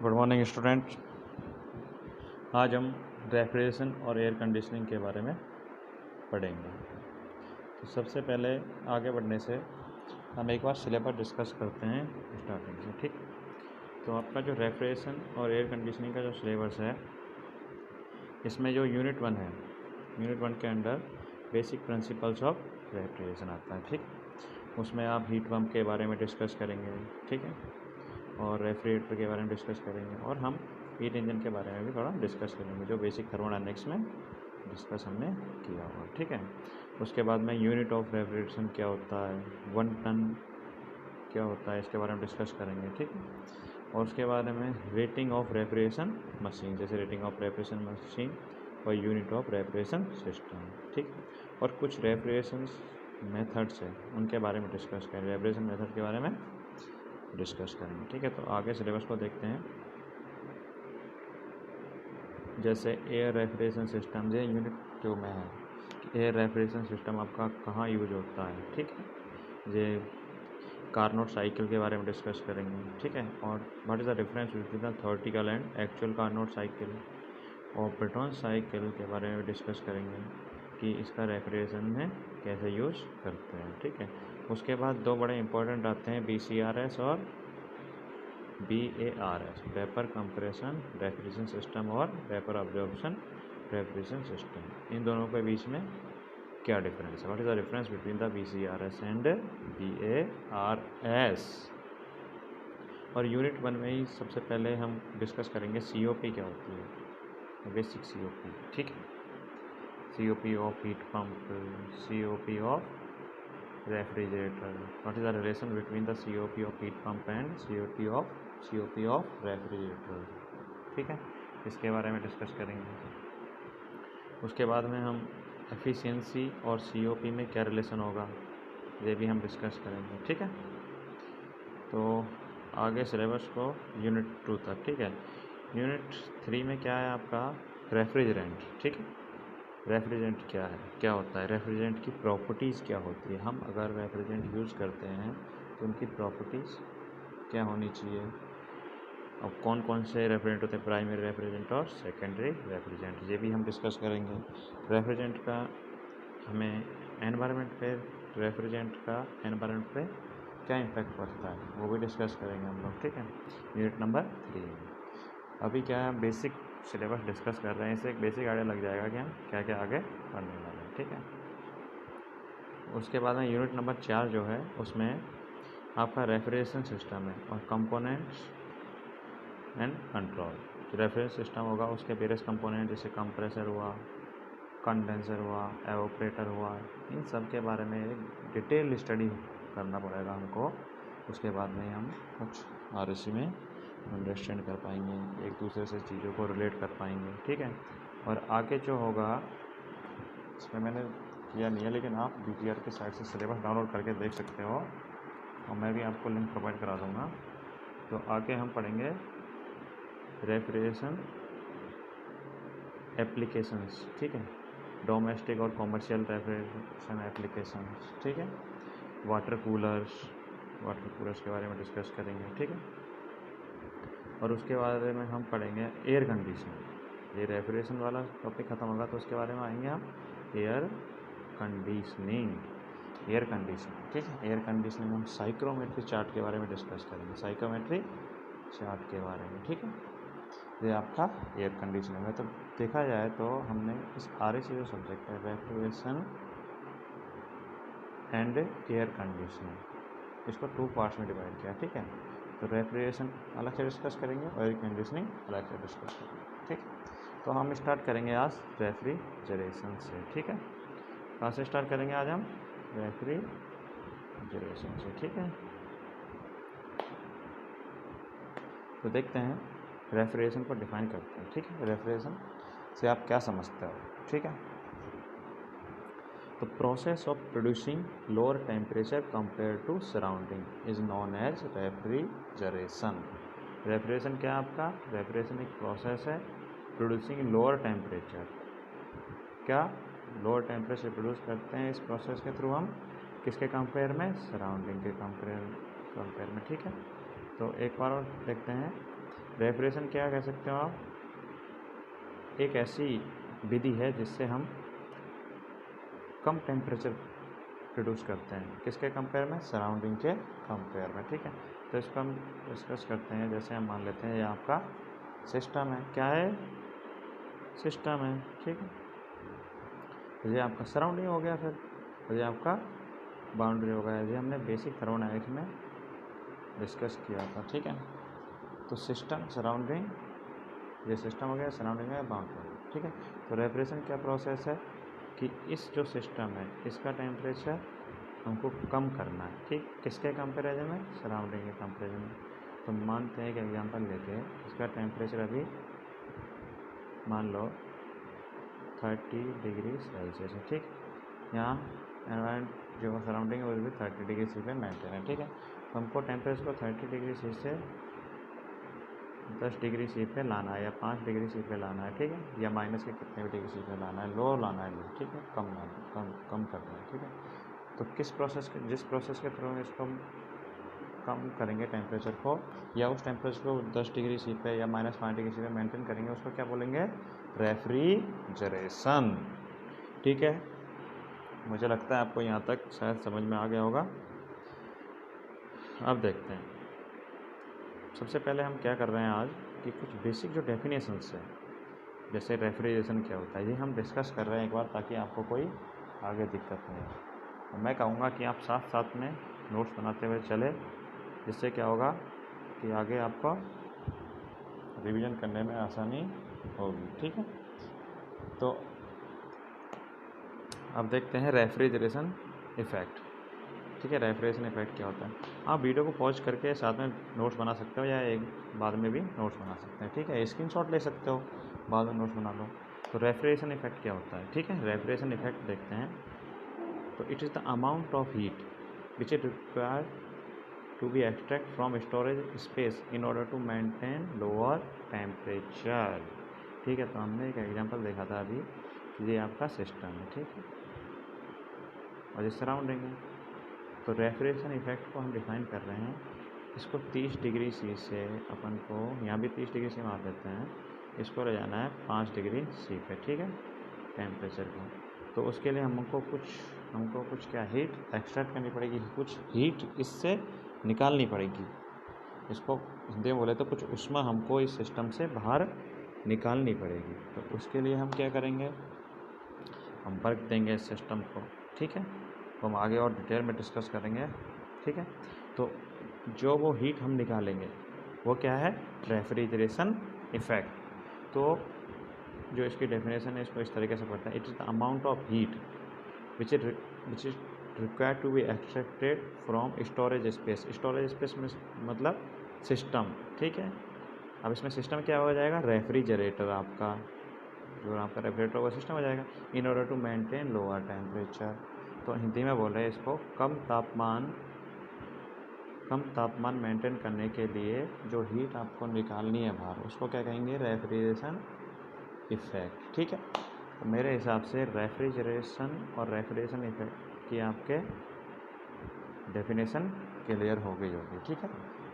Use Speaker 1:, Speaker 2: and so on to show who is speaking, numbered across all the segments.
Speaker 1: Good morning student. आज हम refrigeration और एयर कंडीशनिंग के बारे में पढ़ेंगे। तो सबसे पहले आगे बढ़ने से हम एक बार सिलेबस डिस्कस करते हैं स्टार्टिंग से, ठीक। तो आपका जो रेफ्रिजरेशन और एयर कंडीशनिंग का जो सिलेबस है, इसमें जो यूनिट 1 है, यूनिट 1 के under basic principles of refrigeration आता है, ठीक। उसमें आप हीट पंप के बारे में डिस्कस करेंगे, ठीक है, और रेफ्रिजरेटर के बारे में डिस्कस करेंगे, और हम हीट इंजन के बारे में भी थोड़ा डिस्कस करेंगे, जो बेसिक थर्मोडायनेमिक्स में डिस्कस हमने किया हुआ, ठीक है। उसके बाद में यूनिट ऑफ रेफ्रिजरेशन क्या होता है, 1 टन क्या होता है, इसके बारे में डिस्कस करेंगे, ठीक है। और उसके बारे में रेटिंग ऑफ रेफ्रिजरेशन मशीन, जैसे रेटिंग ऑफ रेफ्रिजरेशन मशीन और यूनिट ऑफ रेफ्रिजरेशन सिस्टम, ठीक। और कुछ रेफ्रिजरेशन मेथड्स है, उनके बारे में डिस्कस करेंगे, रेफ्रिजरेशन मेथड के बारे में डिस्कस करेंगे, ठीक है। तो आगे सिलेबस को देखते हैं। जैसे एयर रेफ्रिजरेशन सिस्टम, ये यूनिट 2 में है, एयर रेफ्रिजरेशन सिस्टम आपका कहाँ यूज होता है, ठीक है। ये कार्नोट साइकिल के बारे में डिस्कस करेंगे, ठीक है। और what is the difference between the theoretical and actual Carnot cycle, और ब्रेटन साइकिल के बारे में डिस्कस करेंगे कि इसका रेफ्रिजरेशन में कैसे यूज करते हैं, ठीक है। उसके बाद दो बड़े इंपॉर्टेंट आते हैं, BCRS और BARS, vapour compression refrigeration system और वेपर अब्जॉर्प्शन रेफ्रिजरेशन सिस्टम। इन दोनों के बीच में क्या डिफरेंस है, what is the difference between the BCRS and BARS। और यूनिट 1 में ही सबसे पहले हम डिस्कस करेंगे COP क्या होती है, बेसिक COP, ठीक है। COP of heat pump, COP of refrigerator, what is the relation between the COP of heat pump and COP of refrigerator, ठीक है। इसके बारे में डिस्कस करेंगे। उसके बाद में हम एफिशिएंसी और COP में क्या रिलेशन होगा, ये भी हम डिस्कस करेंगे, ठीक है। तो आगे सिलेबस को यूनिट 2 तक, ठीक है। यूनिट 3 में क्या है आपका, रेफ्रिजरेंट, ठीक है। रेफ्रिजरेंट क्या है, क्या होता है, रेफ्रिजरेंट की प्रॉपर्टीज़ क्या होती है। हम अगर रेफ्रिजरेंट यूज़ करते हैं तो उनकी प्रॉपर्टीज़ क्या होनी चाहिए, और कौन कौन से रेफ्रिजरेंट होते हैं, प्राइमरी रेफ्रिजरेंट और सेकेंडरी रेफ्रिजरेंट, ये भी हम डिस्कस करेंगे। रेफ्रिजरेंट का हमें एनवायरनमेंट पे, रेफ्रिजरेंट का एनवायरनमेंट पे क्या इम्पैक्ट पड़ता है, वो भी डिस्कस करेंगे हम लोग, ठीक है, यूनिट नंबर 3 में। अभी क्या है, बेसिक सिलेबस डिस्कस कर रहे हैं, इससे एक बेसिक आइडिया लग जाएगा कि हम क्या क्या आगे पढ़ने वाले हैं, ठीक है। उसके बाद में यूनिट नंबर 4 जो है, उसमें आपका रेफ्रिजरेशन सिस्टम है और कंपोनेंट्स एंड कंट्रोल। जो रेफ्रिजरेशन सिस्टम होगा उसके वेरियस कंपोनेंट, जैसे कंप्रेसर हुआ, कंडेंसर हुआ, एवोपरेटर हुआ, इन सब के बारे में एक डिटेल स्टडी करना पड़ेगा हमको। उसके बाद में हम कुछ RSC में अंडरस्टैंड कर पाएंगे, एक दूसरे से चीज़ों को रिलेट कर पाएंगे, ठीक है। और आगे जो होगा, इसमें मैंने किया नहीं है, लेकिन आप BTR के साइट से सिलेबस डाउनलोड करके देख सकते हो, और मैं भी आपको लिंक प्रोवाइड करा दूँगा। तो आगे हम पढ़ेंगे रेफ्रिजरेशन एप्लीकेशंस, ठीक है, डोमेस्टिक और कॉमर्शियल रेफ्रिजरेशन एप्लीकेशंस, ठीक है। वाटर कूलर्स के बारे में डिस्कस करेंगे, ठीक है। और उसके बारे में हम पढ़ेंगे एयर कंडीशनिंग। ये रेफ्रिजरेशन वाला टॉपिक ख़त्म होगा तो उसके बारे में आएंगे हम एयर कंडीशनिंग, ठीक है। एयर कंडीशनिंग में हम साइक्रोमेट्री चार्ट के बारे में डिस्कस करेंगे, साइक्रोमेट्री चार्ट के बारे में, ठीक है। ये आपका एयर कंडीशनिंग है। तो देखा जाए तो हमने इस RSC जो सब्जेक्ट है, रेफ्रिजरेशन एंड एयर कंडीशनिंग, इसको 2 पार्ट्स में डिवाइड किया, ठीक है। तो रेफ्रिजरेशन अलग से डिस्कस करेंगे और एयर कंडीशनिंग अलग से डिस्कस करेंगे, ठीक। तो हम स्टार्ट करेंगे आज रेफ्रिजरेशन से, ठीक है। कहाँ से स्टार्ट करेंगे आज हम, रेफ्रिजरेशन से, ठीक है। तो देखते हैं, रेफ्रिजरेशन को डिफाइन करते हैं, ठीक है। रेफ्रिजरेशन से आप क्या समझते हो, ठीक है। The process of producing lower temperature compared to surrounding is known as refrigeration. Refrigeration क्या है आपका, रेफ्रिजरेशन एक प्रोसेस है, प्रोड्यूसिंग लोअर टेम्परेचर, क्या लोअर टेम्परेचर प्रोड्यूस करते हैं इस प्रोसेस के थ्रू हम, किसके कंपेयर में, सराउंडिंग के कंपेयर में, ठीक है। तो एक बार और देखते हैं, रेफ्रिजरेशन क्या कह सकते हो आप, एक ऐसी विधि है जिससे हम कम टेम्परेचर प्रोड्यूस करते हैं, किसके कंपेयर में, सराउंडिंग के कंपेयर में, ठीक है। तो इसको हम डिस्कस करते हैं। जैसे हम मान लेते हैं ये आपका सिस्टम है, क्या है, सिस्टम है, ठीक है। ये आपका सराउंडिंग हो गया, फिर ये आपका बाउंड्री हो गया। ये हमने बेसिक थर्मोडायनेमिक्स में डिस्कस किया था, ठीक है। तो सिस्टम, सराउंडिंग, ये सिस्टम हो गया, सराउंडिंग है, बाउंड्री, ठीक है। तो रेफ्रिजरेशन क्या प्रोसेस है कि इस जो सिस्टम है इसका टेम्परेचर हमको कम करना है, ठीक, किसके कंपेरिजन में, सराउंडिंग के कंपेरिजन में। तो मानते हैं कि एग्जांपल लेके इसका टेम्परेचर अभी मान लो 30 डिग्री सेल्सियस है, ठीक। यहाँ एनवायरनमेंट जो सराउंडिंग है वो भी 30 डिग्री सी पे मेंटेन है, ठीक है। तो हमको टेम्परेचर को 30 डिग्री सी से 10 डिग्री सी पे लाना है या 5 डिग्री सी पे लाना है, ठीक है, या माइनस के कितने भी डिग्री सी पे लाना है, लो लाना है, लो, ठीक है, कम लाना, कम करना है, ठीक है। तो किस प्रोसेस के, जिस प्रोसेस के थ्रू इसको कम करेंगे टेम्परेचर को, या उस टेम्परेचर को 10 डिग्री सी पे या -5 डिग्री सी पे मेंटेन करेंगे, उसको क्या बोलेंगे, रेफ्रिजरेशन, ठीक है। मुझे लगता है आपको यहाँ तक शायद समझ में आ गया होगा। अब देखते हैं, सबसे पहले हम क्या कर रहे हैं आज कि कुछ बेसिक जो डेफिनेशंस है, जैसे रेफ्रिजरेशन क्या होता है, ये हम डिस्कस कर रहे हैं एक बार, ताकि आपको कोई आगे दिक्कत नहीं हो। मैं कहूँगा कि आप साथ साथ में नोट्स बनाते हुए चले, जिससे क्या होगा कि आगे आपको रिवीजन करने में आसानी होगी, ठीक है। तो अब देखते हैं रेफ्रिजरेशन इफ़ेक्ट, ठीक है। रेफ्रिजरेशन इफेक्ट क्या होता है, आप वीडियो को पॉज करके साथ में नोट्स बना सकते हो, या एक बाद में भी नोट्स बना सकते हैं, ठीक है। स्क्रीनशॉट ले सकते हो, बाद में नोट्स बना लो। तो रेफ्रिजरेशन इफेक्ट क्या होता है, ठीक है। रेफ्रिजरेशन इफेक्ट देखते हैं। तो it is the amount of heat which is required to be extract from storage space in order to maintain lower temperature, ठीक है। तो हमने एक एग्जांपल देखा था अभी, ये आपका सिस्टम है, ठीक है, और ये सराउंडिंग है। तो रेफ्रिजरेशन इफेक्ट को हम डिफाइन कर रहे हैं, इसको 30 डिग्री सी से अपन को, यहाँ भी 30 डिग्री सी मार देते हैं, इसको ले जाना है 5 डिग्री सी पे, ठीक है, टेम्परेचर को। तो उसके लिए हमको कुछ क्या हीट एक्सट्रैक्ट करनी पड़ेगी, कुछ हीट इससे निकालनी पड़ेगी। इसको हिंदी में बोले तो कुछ ऊष्मा हमको इस सिस्टम से बाहर निकालनी पड़ेगी। तो उसके लिए हम क्या करेंगे, हम वर्क देंगे इस सिस्टम को, ठीक है। तो हम आगे और डिटेल में डिस्कस करेंगे, ठीक है। तो जो वो हीट हम निकालेंगे वो क्या है, रेफ्रिजरेशन इफेक्ट। तो जो इसकी डेफिनेशन है इसको इस तरीके से पढ़ते हैं, it is the amount of heat which is required to be extracted from storage space. Storage space में मतलब सिस्टम, ठीक है। अब इसमें सिस्टम क्या हो जाएगा, रेफ्रिजरेटर, आपका जो आपका रेफ्रिजरेटर होगा सिस्टम हो जाएगा, in order to maintain lower temperature. तो हिंदी में बोल रहे हैं इसको, कम तापमान मेंटेन करने के लिए जो हीट आपको निकालनी है बाहर, उसको क्या कहेंगे, रेफ्रिजरेशन इफेक्ट, ठीक है। तो मेरे हिसाब से रेफ्रिजरेशन और रेफ्रिजरेशन इफेक्ट की आपके डेफिनेशन क्लियर हो गई होगी, ठीक है।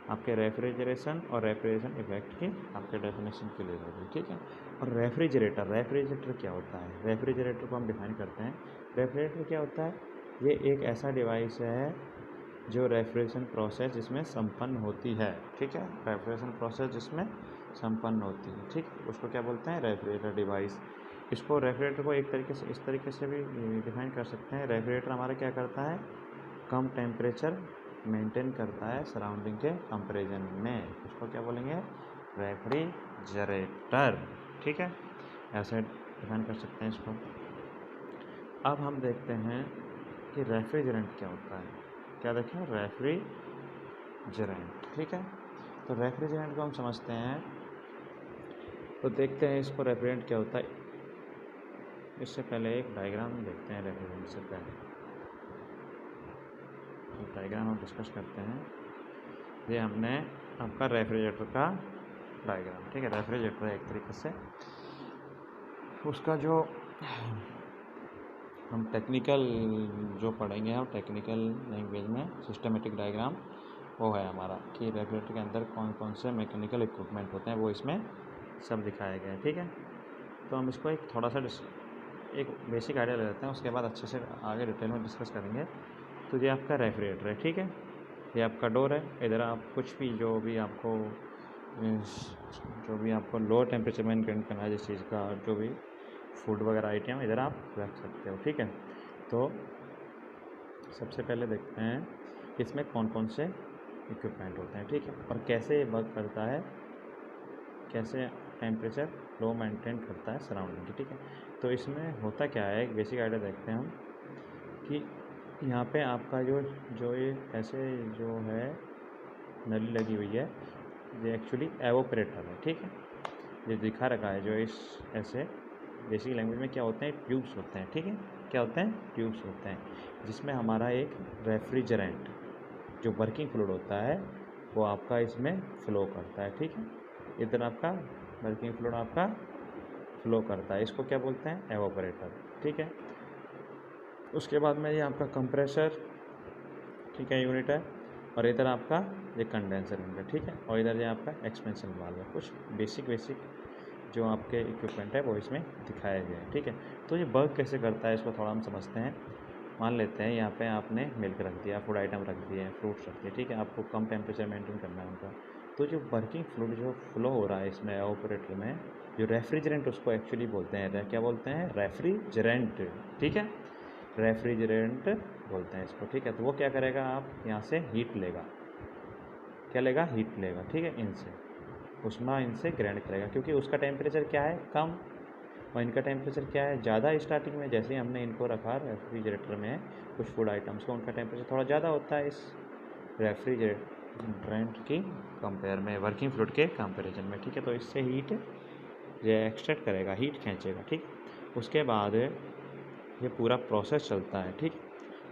Speaker 1: आपके रेफ्रिजरेशन और रेफ्रिजरेशन इफेक्ट की आपके डेफिनेशन क्लियर हो गई, ठीक है। और रेफ्रिजरेटर क्या होता है, रेफ्रिजरेटर को हम डिफाइन करते हैं। रेफ्रिजरेटर क्या होता है, ये एक ऐसा डिवाइस है जो रेफ्रिजरेशन प्रोसेस जिसमें संपन्न होती है, ठीक है। रेफ्रिजरेशन प्रोसेस जिसमें संपन्न होती है, ठीक, उसको क्या बोलते हैं, रेफ्रिजरेटर डिवाइस। इसको रेफ्रिजरेटर को एक तरीके से इस तरीके से भी डिफाइन कर सकते हैं। रेफ्रिजरेटर हमारा क्या करता है, कम टेम्परेचर मेंटेन करता है सराउंडिंग के कंपेरिजन में, उसको क्या बोलेंगे, रेफ्रिजरेटर, ठीक है। ऐसे डिफाइन कर सकते हैं इसको। अब हम देखते हैं कि रेफ्रिजरेंट क्या होता है, क्या देखें, रेफ्रिजरेंट, ठीक है। तो रेफ्रिजरेंट को हम समझते हैं, तो देखते हैं इसको रेफ्रिजरेंट क्या होता है। इससे पहले एक डायग्राम देखते हैं रेफ्रिजरेंट से पहले, डायग्राम हम डिस्कस करते हैं। ये हमने आपका रेफ्रिजरेटर का डायग्राम, ठीक है। रेफ्रिजरेटर एक तरीके से उसका जो हम टेक्निकल जो पढ़ेंगे, हम टेक्निकल लैंग्वेज में सिस्टमेटिक डायग्राम वो है हमारा कि रेफ्रिजरेटर के अंदर कौन कौन से मैकेनिकल इक्विपमेंट होते हैं, वो इसमें सब दिखाया गया है। ठीक है, तो हम इसको एक थोड़ा सा एक बेसिक आइडिया ले लेते हैं, उसके बाद अच्छे से आगे डिटेल में डिस्कस करेंगे। तो ये आपका रेफ्रिजरेटर है, ठीक है, ये आपका डोर है। इधर आप कुछ भी जो भी आपको लोअर टेम्परेचर में मेंटेन करना है, जिस चीज़ का जो भी फूड वगैरह आइटम इधर आप रख सकते हो। ठीक है, तो सबसे पहले देखते हैं इसमें कौन कौन से इक्विपमेंट होते हैं। ठीक है, और कैसे ये वर्क करता है, कैसे टेम्परेचर फ्लो मेंटेन करता है सराउंडिंग की। ठीक है, तो इसमें होता क्या है, एक बेसिक आइडिया देखते हैं हम कि यहाँ पे आपका जो ये ऐसे जो है नली लगी हुई है, ये एक्चुअली एवोपरेटर है। ठीक है, ये दिखा रखा है जो इस ऐसे बेसिक लैंग्वेज में क्या होते हैं, ट्यूब्स होते हैं। ठीक है, क्या होते हैं, ट्यूब्स होते हैं, जिसमें हमारा एक रेफ्रिजरेंट जो वर्किंग फ्लूइड होता है वो आपका इसमें फ़्लो करता है। ठीक है, इधर आपका वर्किंग फ्लूइड आपका फ़्लो करता है, इसको क्या बोलते हैं, एवोपरेटर। ठीक है, उसके बाद में ये आपका कंप्रेसर, ठीक है, यूनिट है, और इधर आपका ये कंडेंसर यूनिट है। ठीक है, और इधर ये आपका एक्सपेंशन वाल्व है। कुछ बेसिक जो आपके इक्विपमेंट है वो इसमें दिखाया गया है। ठीक है, तो ये वर्क कैसे करता है इसको थोड़ा हम समझते हैं। मान लेते हैं यहाँ पे आपने मिल्क रख दिया, फूड आइटम रख दिए, फ्रूट्स रख दिए। ठीक है, आपको कम टेम्परेचर मेंटेन करना है उनका, तो जो वर्किंग फ्लूइड जो फ्लो हो रहा है इसमें एवोपरेटर में, जो रेफ्रिजरेंट उसको एक्चुअली बोलते हैं, क्या बोलते हैं, रेफ्रिजरेंट। ठीक है, रेफ्रिजरेंट बोलते हैं इसको। ठीक है, तो वो क्या करेगा, आप यहाँ से हीट लेगा, क्या लेगा, हीट लेगा। ठीक है, इनसे उष्मा इनसे ग्रहण करेगा, क्योंकि उसका टेम्परेचर क्या है, कम, और इनका टेम्परेचर क्या है, ज़्यादा। स्टार्टिंग में जैसे ही हमने इनको रखा रेफ्रिजरेटर में कुछ फूड आइटम्स को, उनका टेम्परेचर थोड़ा ज़्यादा होता है इस रेफ्रिजरेंट की कंपेयर में, वर्किंग फ्लूइड के कंपेरिजन में। ठीक है, तो इससे हीट ये एक्सट्रैक्ट करेगा, हीट खींचेगा। ठीक, उसके बाद ये पूरा प्रोसेस चलता है। ठीक,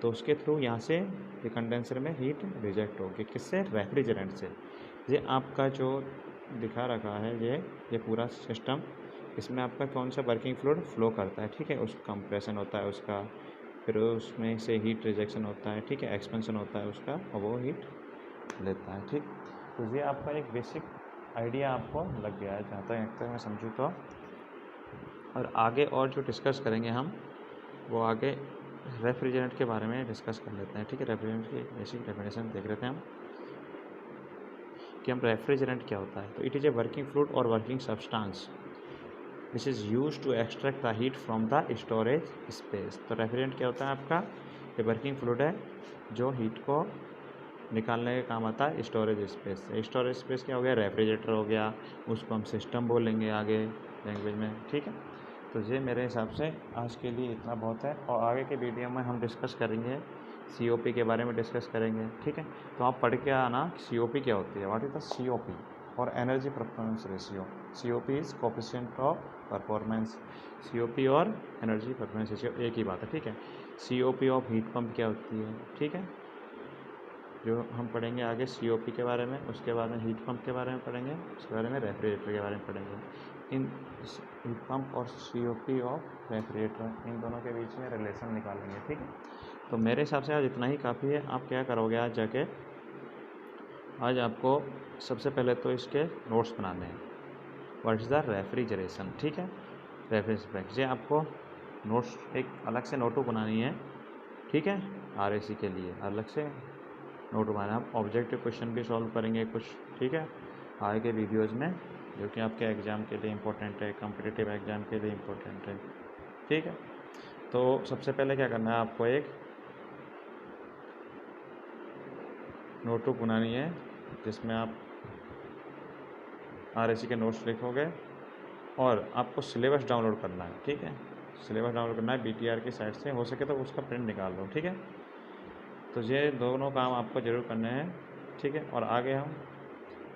Speaker 1: तो उसके थ्रू यहाँ से ये कंडेंसर में हीट रिजेक्ट होगी, किससे, रेफ्रिजरेंट से। ये आपका जो दिखा रखा है ये पूरा सिस्टम, इसमें आपका कौन सा वर्किंग फ्लूइड फ्लो करता है। ठीक है, उस कंप्रेशन होता है उसका, फिर उसमें से हीट रिजेक्शन होता है। ठीक है, एक्सपेंशन होता है उसका, और वो हीट लेता है। ठीक, तो ये आपका एक बेसिक आइडिया आपको लग गया है जहाँ तक मैं समझूँ तो। और आगे और जो डिस्कस करेंगे हम, वो आगे रेफ्रिजरेंट के बारे में डिस्कस कर लेते हैं। ठीक है, रेफ्रिजरेंट की बेसिक डेफिनेशन देख लेते हैं हम कि हम रेफ्रिजरेंट क्या होता है। तो it is a working fluid और working substance which is use to extract the heat from the storage space. तो रेफ्रिजरेंट क्या होता है आपका, ये वर्किंग फ्लूइड है जो हीट को निकालने का काम आता है स्टोरेज स्पेस से। स्टोरेज स्पेस क्या हो गया, रेफ्रिजरेटर हो गया, उसको हम सिस्टम बोलेंगे आगे लैंग्वेज में। ठीक है, तो ये मेरे हिसाब से आज के लिए इतना बहुत है, और आगे के वीडियो में हम डिस्कस करेंगे COP के बारे में डिस्कस करेंगे। ठीक है, तो आप पढ़ के आना COP क्या होती है, व्हाट इज द COP, और energy performance ratio. COP is coefficient of performance, COP और एनर्जी परफॉर्मेंस रेशियो एक ही बात है। ठीक है, COP ऑफ हीट पंप क्या होती है। ठीक है, जो हम पढ़ेंगे आगे COP के बारे में, उसके बाद में हीट पंप के बारे में पढ़ेंगे, उसके बारे में रेफ्रिजरेटर के बारे में पढ़ेंगे। इन हीट पंप और COP ऑफ रेफ्रिजरेटर, इन दोनों के बीच में रिलेशन निकालेंगे। ठीक है, तो मेरे हिसाब से आज इतना ही काफ़ी है। आप क्या करोगे आज जाके, आज आपको सबसे पहले तो इसके नोट्स बनाने हैं, व्हाट इज़ द रेफ्रिजरेशन। ठीक है, रेफ्रिजरेशन ये आपको नोट्स एक अलग से नोटबुक बनानी है। ठीक है, RAC के लिए अलग से नोट बनाना। आप ऑब्जेक्टिव क्वेश्चन भी सॉल्व करेंगे कुछ। ठीक है, आगे के वीडियोज़ में, जो कि आपके एग्ज़ाम के लिए इम्पोर्टेंट है, कॉम्पिटिटिव एग्ज़ाम के लिए इम्पोर्टेंट है। ठीक है, तो सबसे पहले क्या करना है, आपको एक नोटबुक बनानी है जिसमें आप RAC के नोट्स लिखोगे, और आपको सिलेबस डाउनलोड करना है। ठीक है, सिलेबस डाउनलोड करना है BTR की साइट से, हो सके तो उसका प्रिंट निकाल लो। ठीक है, तो ये दोनों काम आपको ज़रूर करने हैं। ठीक है, और आगे हम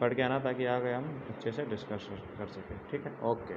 Speaker 1: पढ़ के आना ताकि आगे हम अच्छे से डिस्कस कर सकें। ठीक है, ओके।